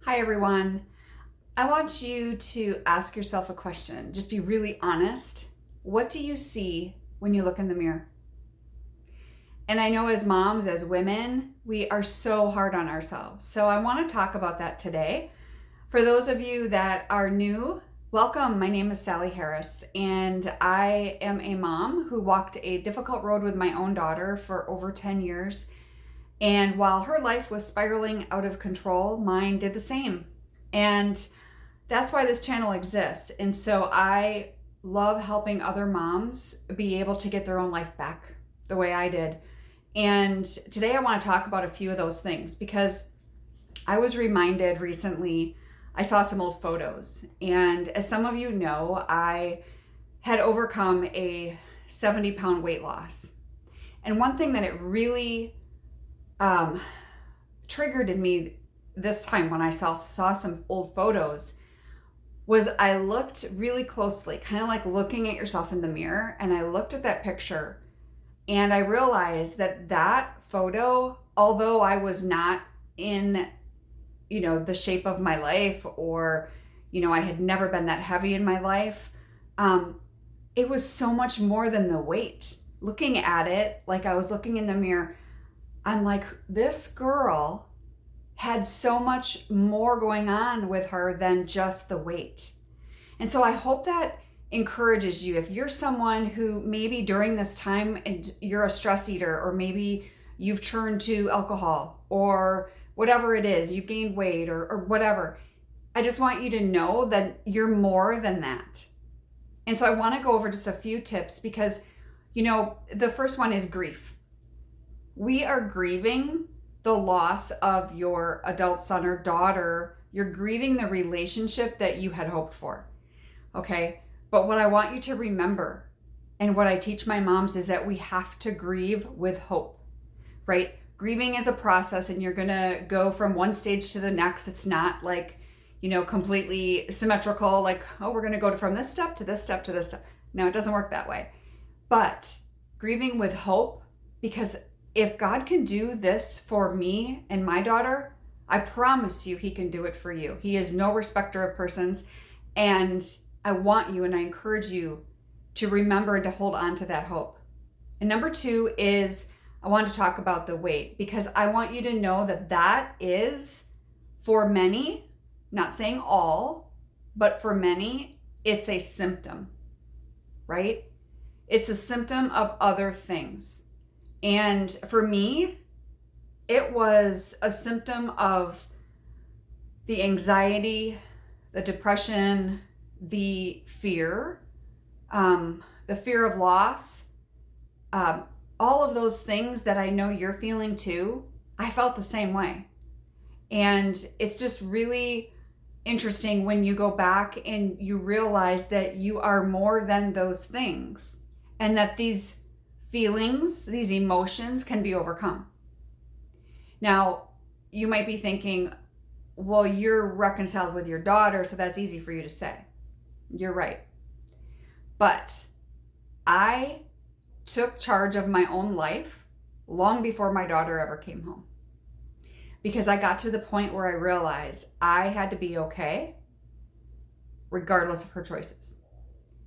Hi, everyone. I want you to ask yourself a question. Just be really honest. What do you see when you look in the mirror? And I know as moms, as women, we are so hard on ourselves. So I want to talk about that today. For those of you that are new, welcome. My name is Sally Harris, and I am a mom who walked a difficult road with my own daughter for over 10 years. And while her life was spiraling out of control, mine did the same. And that's why this channel exists. And so I love helping other moms be able to get their own life back the way I did. And today I want to talk about a few of those things because I was reminded recently, I saw some old photos. And as some of you know, I had overcome a 70-pound weight loss. And one thing that it really triggered in me this time when I saw some old photos was I looked really closely, kind of like looking at yourself in the mirror, and I looked at that picture and I realized that photo, although I was not in, the shape of my life, or, I had never been that heavy in my life, it was so much more than the weight. Looking at it, like I was looking in the mirror, I'm like, this girl had so much more going on with her than just the weight. And so I hope that encourages you. If you're someone who maybe during this time and you're a stress eater, or maybe you've turned to alcohol or whatever it is, you've gained weight or whatever, I just want you to know that you're more than that. And so I want to go over just a few tips because, the first one is grief. We are grieving the loss of your adult son or daughter. You're grieving the relationship that you had hoped for. Okay. But what I want you to remember, and what I teach my moms, is that we have to grieve with hope, right? Grieving is a process, and you're going to go from one stage to the next. It's not like, completely symmetrical, like, oh, we're going to go from this step to this step to this step. No, it doesn't work that way. But grieving with hope, because if God can do this for me and my daughter, I promise you he can do it for you. He is no respecter of persons. And I want you and I encourage you to remember and to hold on to that hope. And number two is I want to talk about the weight, because I want you to know that is, for many, not saying all, but for many, it's a symptom, right? It's a symptom of other things. And for me, it was a symptom of the anxiety, the depression, the fear of loss, all of those things that I know you're feeling too. I felt the same way. And it's just really interesting when you go back and you realize that you are more than those things, and that these feelings, these emotions can be overcome. Now, you might be thinking, well, you're reconciled with your daughter, so that's easy for you to say. You're right. But I took charge of my own life long before my daughter ever came home, because I got to the point where I realized I had to be okay regardless of her choices.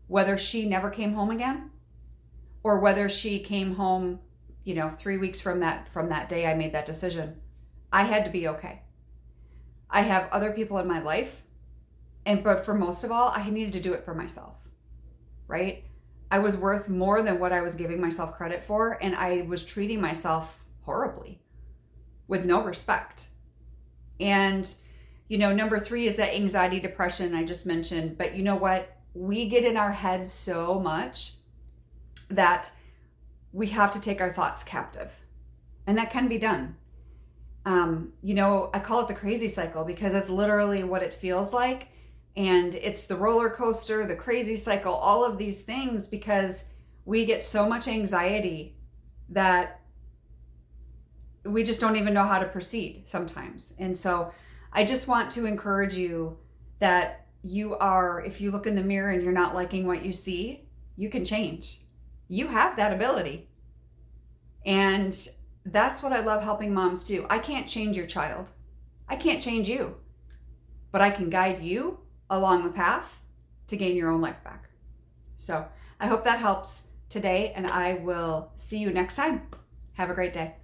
Whether she never came home again, or whether she came home, 3 weeks from that day I made that decision, I had to be okay. I have other people in my life, but for most of all, I needed to do it for myself, right? I was worth more than what I was giving myself credit for, and I was treating myself horribly, with no respect. And, number three is that anxiety, depression I just mentioned. But you know what? We get in our heads so much that we have to take our thoughts captive. And that can be done. I call it the crazy cycle, because it's literally what it feels like. And it's the roller coaster, the crazy cycle, all of these things, because we get so much anxiety that we just don't even know how to proceed sometimes. And so I just want to encourage you that if you look in the mirror and you're not liking what you see, you can change. You have that ability. And that's what I love helping moms do. I can't change your child. I can't change you. but I can guide you along the path to gain your own life back. So I hope that helps today, and I will see you next time. Have a great day.